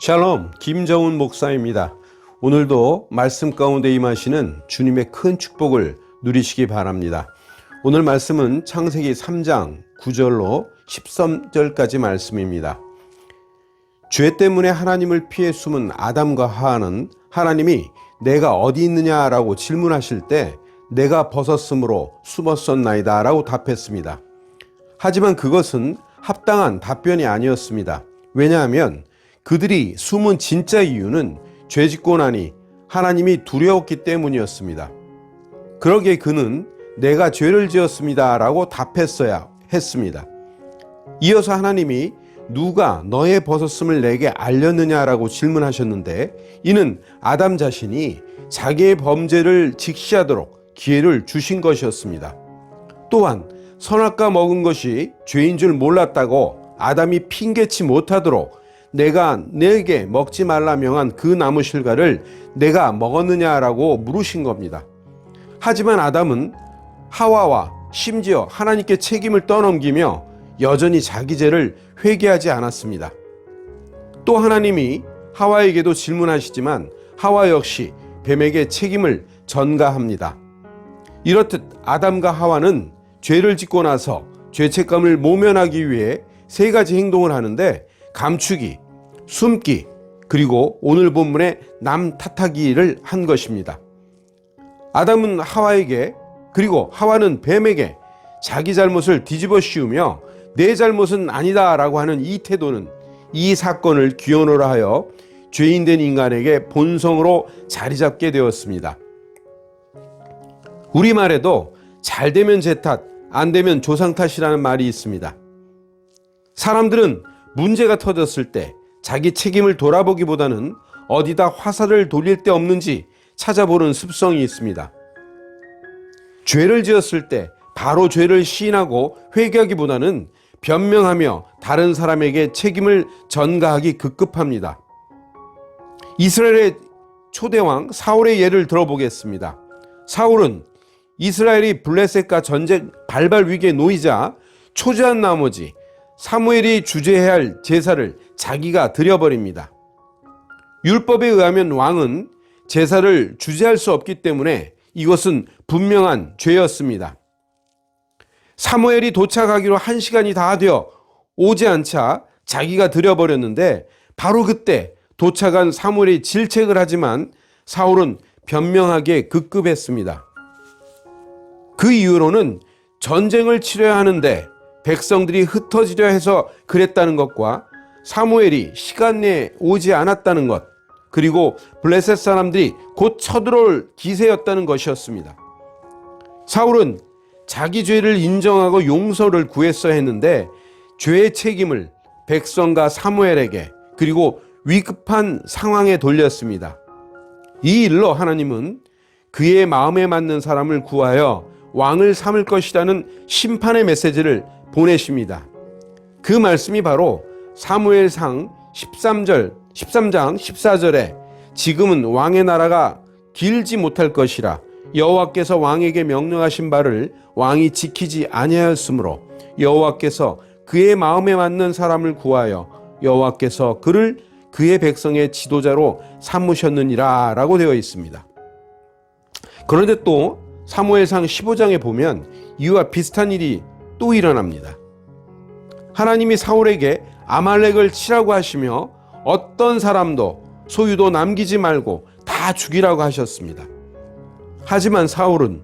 샬롬, 김정훈 목사입니다. 오늘도 말씀 가운데 임하시는 주님의 큰 축복을 누리시기 바랍니다. 오늘 말씀은 창세기 3장 9절로 13절까지 말씀입니다. 죄 때문에 하나님을 피해 숨은 아담과 하와는 하나님이 내가 어디 있느냐라고 질문하실 때 내가 벗었으므로 숨었었나이다 라고 답했습니다. 하지만 그것은 합당한 답변이 아니었습니다. 왜냐하면 그들이 숨은 진짜 이유는 죄 짓고 나니 하나님이 두려웠기 때문이었습니다. 그러기에 그는 내가 죄를 지었습니다 라고 답했어야 했습니다. 이어서 하나님이 누가 너의 벗었음을 내게 알렸느냐라고 질문하셨는데 이는 아담 자신이 자기의 범죄를 직시하도록 기회를 주신 것이었습니다. 또한 선악과 먹은 것이 죄인 줄 몰랐다고 아담이 핑계치 못하도록 내가 내게 먹지 말라 명한 그 나무 실과를 내가 먹었느냐라고 물으신 겁니다. 하지만 아담은 하와와 심지어 하나님께 책임을 떠넘기며 여전히 자기 죄를 회개하지 않았습니다. 또 하나님이 하와에게도 질문하시지만 하와 역시 뱀에게 책임을 전가합니다. 이렇듯 아담과 하와는 죄를 짓고 나서 죄책감을 모면하기 위해 세 가지 행동을 하는데 감추기, 숨기, 그리고 오늘 본문의 남 탓하기를 한 것입니다. 아담은 하와에게 그리고 하와는 뱀에게 자기 잘못을 뒤집어 씌우며 내 잘못은 아니다 라고 하는 이 태도는 이 사건을 기원으로 하여 죄인된 인간에게 본성으로 자리 잡게 되었습니다. 우리말에도 잘 되면 제 탓, 안 되면 조상 탓이라는 말이 있습니다. 사람들은 문제가 터졌을 때 자기 책임을 돌아보기보다는 어디다 화살을 돌릴 데 없는지 찾아보는 습성이 있습니다. 죄를 지었을 때 바로 죄를 시인하고 회개하기보다는 변명하며 다른 사람에게 책임을 전가하기 급급합니다. 이스라엘의 초대왕 사울의 예를 들어보겠습니다. 사울은 이스라엘이 블레셋과 전쟁 발발 위기에 놓이자 초조한 나머지 사무엘이 주재해야 할 제사를 자기가 드려버립니다. 율법에 의하면 왕은 제사를 주재할 수 없기 때문에 이것은 분명한 죄였습니다. 사무엘이 도착하기로 1시간이 다 되어 오지 않자 자기가 드려버렸는데 바로 그때 도착한 사무엘이 질책을 하지만 사울은 변명하기에 급급했습니다. 그 이유로는 전쟁을 치러야 하는데 백성들이 흩어지려 해서 그랬다는 것과 사무엘이 시간 내에 오지 않았다는 것, 그리고 블레셋 사람들이 곧 쳐들어올 기세였다는 것이었습니다. 사울은 자기 죄를 인정하고 용서를 구했어야 했는데 죄의 책임을 백성과 사무엘에게 그리고 위급한 상황에 돌렸습니다. 이 일로 하나님은 그의 마음에 맞는 사람을 구하여 왕을 삼을 것이라는 심판의 메시지를 보내십니다. 그 말씀이 바로 사무엘상 13장 14절에 지금은 왕의 나라가 길지 못할 것이라 여호와께서 왕에게 명령하신 바를 왕이 지키지 아니하였으므로 여호와께서 그의 마음에 맞는 사람을 구하여 여호와께서 그를 그의 백성의 지도자로 삼으셨느니라 라고 되어 있습니다. 그런데 또 사무엘상 15장에 보면 이와 비슷한 일이 또 일어납니다. 하나님이 사울에게 아말렉을 치라고 하시며 어떤 사람도 소유도 남기지 말고 다 죽이라고 하셨습니다. 하지만 사울은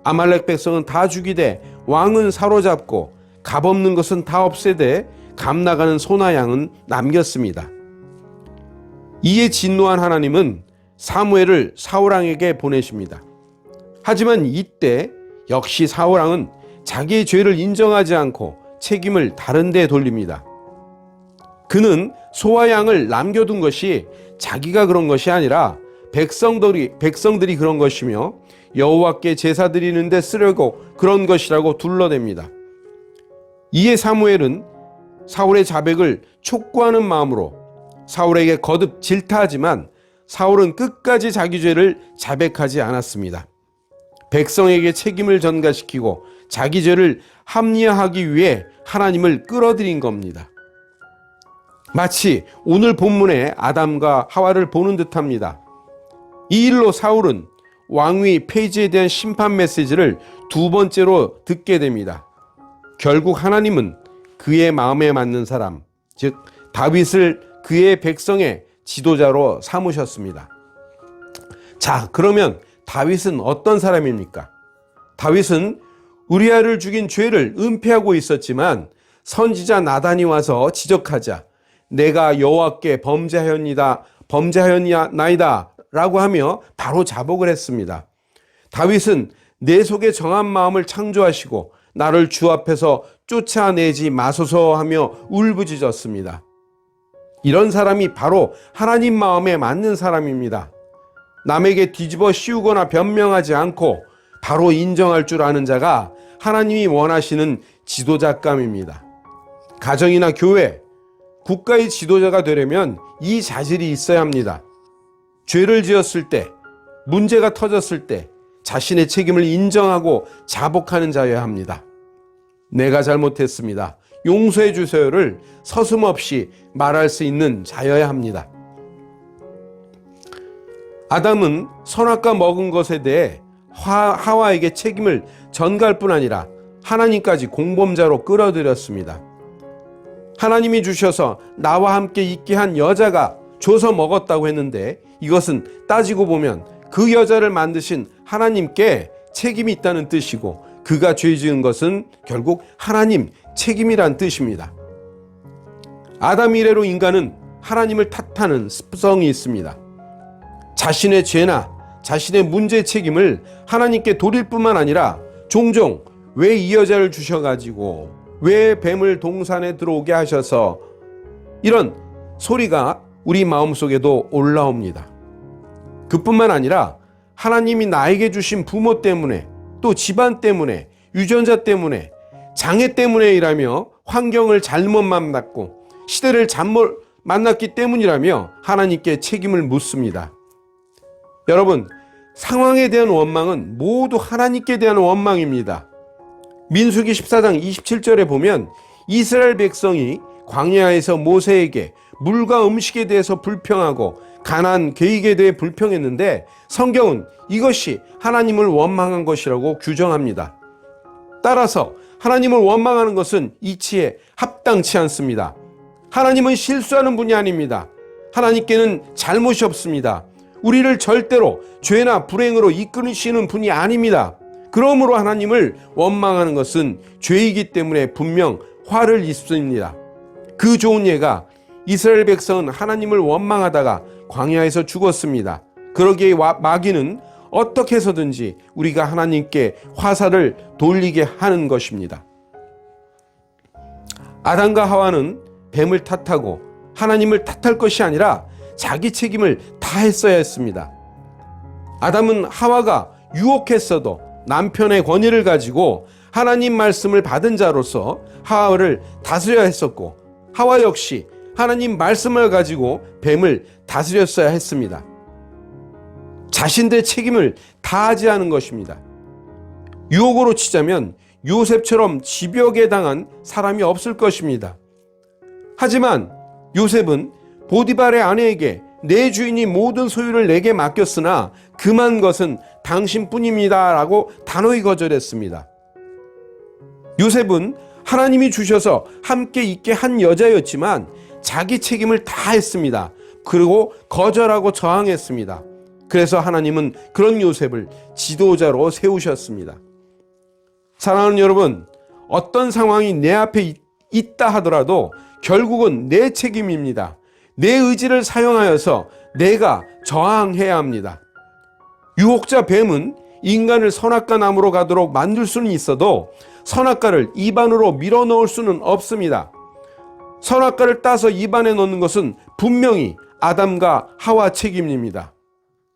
아말렉 백성은 다 죽이되 왕은 사로잡고 값 없는 것은 다 없애되 값 나가는 소나 양은 남겼습니다. 이에 진노한 하나님은 사무엘을 사울왕에게 보내십니다. 하지만 이때 역시 사울왕은 자기의 죄를 인정하지 않고 책임을 다른 데 돌립니다. 그는 소와 양을 남겨둔 것이 자기가 그런 것이 아니라 백성들이 그런 것이며 여호와께 제사 드리는 데 쓰려고 그런 것이라고 둘러댑니다. 이에 사무엘은 사울의 자백을 촉구하는 마음으로 사울에게 거듭 질타하지만 사울은 끝까지 자기 죄를 자백하지 않았습니다. 백성에게 책임을 전가시키고 자기 죄를 합리화하기 위해 하나님을 끌어들인 겁니다. 마치 오늘 본문의 아담과 하와를 보는 듯합니다. 이 일로 사울은 왕위 폐지에 대한 심판 메시지를 두 번째로 듣게 됩니다. 결국 하나님은 그의 마음에 맞는 사람, 즉 다윗을 그의 백성의 지도자로 삼으셨습니다. 자, 그러면 다윗은 어떤 사람입니까? 다윗은 우리아를 죽인 죄를 은폐하고 있었지만 선지자 나단이 와서 지적하자 내가 여호와께 범죄하였나이다 라고 하며 바로 자복을 했습니다. 다윗은 내 속에 정한 마음을 창조하시고 나를 주 앞에서 쫓아내지 마소서 하며 울부짖었습니다. 이런 사람이 바로 하나님 마음에 맞는 사람입니다. 남에게 뒤집어 씌우거나 변명하지 않고 바로 인정할 줄 아는 자가 하나님이 원하시는 지도자감입니다. 가정이나 교회, 국가의 지도자가 되려면 이 자질이 있어야 합니다. 죄를 지었을 때, 문제가 터졌을 때 자신의 책임을 인정하고 자복하는 자여야 합니다. 내가 잘못했습니다. 용서해 주세요를 서슴없이 말할 수 있는 자여야 합니다. 아담은 선악과 먹은 것에 대해 하와에게 책임을 전가할 뿐 아니라 하나님까지 공범자로 끌어들였습니다. 하나님이 주셔서 나와 함께 있게 한 여자가 줘서 먹었다고 했는데 이것은 따지고 보면 그 여자를 만드신 하나님께 책임이 있다는 뜻이고 그가 죄 지은 것은 결국 하나님 책임이란 뜻입니다. 아담 이래로 인간은 하나님을 탓하는 습성이 있습니다. 자신의 죄나 자신의 문제 책임을 하나님께 돌릴 뿐만 아니라 종종 왜 이 여자를 주셔가지고 왜 뱀을 동산에 들어오게 하셔서 이런 소리가 우리 마음속에도 올라옵니다. 그뿐만 아니라 하나님이 나에게 주신 부모 때문에 또 집안 때문에 유전자 때문에 장애 때문에 일하며 환경을 잘못 만났고 시대를 잘못 만났기 때문이라며 하나님께 책임을 묻습니다. 여러분, 상황에 대한 원망은 모두 하나님께 대한 원망입니다. 민수기 14장 27절에 보면 이스라엘 백성이 광야에서 모세에게 물과 음식에 대해서 불평하고 가나안 계획에 대해 불평했는데 성경은 이것이 하나님을 원망한 것이라고 규정합니다. 따라서 하나님을 원망하는 것은 이치에 합당치 않습니다. 하나님은 실수하는 분이 아닙니다. 하나님께는 잘못이 없습니다. 우리를 절대로 죄나 불행으로 이끄시는 분이 아닙니다. 그러므로 하나님을 원망하는 것은 죄이기 때문에 분명 화를 입습니다. 그 좋은 예가 이스라엘 백성은 하나님을 원망하다가 광야에서 죽었습니다. 그러기에 마귀는 어떻게 해서든지 우리가 하나님께 화살을 돌리게 하는 것입니다. 아담과 하와는 뱀을 탓하고 하나님을 탓할 것이 아니라 자기 책임을 다했어야 했습니다. 아담은 하와가 유혹했어도 남편의 권위를 가지고 하나님 말씀을 받은 자로서 하와를 다스려야 했었고 하와 역시 하나님 말씀을 가지고 뱀을 다스렸어야 했습니다. 자신들의 책임을 다하지 않은 것입니다. 유혹으로 치자면 요셉처럼 집욕에 당한 사람이 없을 것입니다. 하지만 요셉은 보디발의 아내에게 내 주인이 모든 소유를 내게 맡겼으나 금한 것은 당신뿐입니다 라고 단호히 거절했습니다. 요셉은 하나님이 주셔서 함께 있게 한 여자였지만 자기 책임을 다했습니다. 그리고 거절하고 저항했습니다. 그래서 하나님은 그런 요셉을 지도자로 세우셨습니다. 사랑하는 여러분, 어떤 상황이 내 앞에 있다 하더라도 결국은 내 책임입니다. 내 의지를 사용하여서 내가 저항해야 합니다. 유혹자 뱀은 인간을 선악과 나무로 가도록 만들 수는 있어도 선악과를 입안으로 밀어넣을 수는 없습니다. 선악과를 따서 입안에 넣는 것은 분명히 아담과 하와 책임입니다.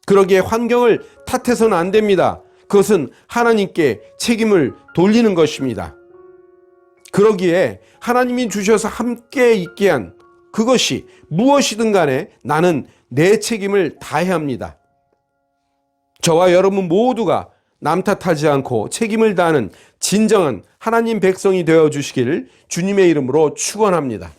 그러기에 환경을 탓해서는 안 됩니다. 그것은 하나님께 책임을 돌리는 것입니다. 그러기에 하나님이 주셔서 함께 있게 한 그것이 무엇이든 간에 나는 내 책임을 다해야 합니다. 저와 여러분 모두가 남 탓하지 않고 책임을 다하는 진정한 하나님 백성이 되어 주시기를 주님의 이름으로 축원합니다.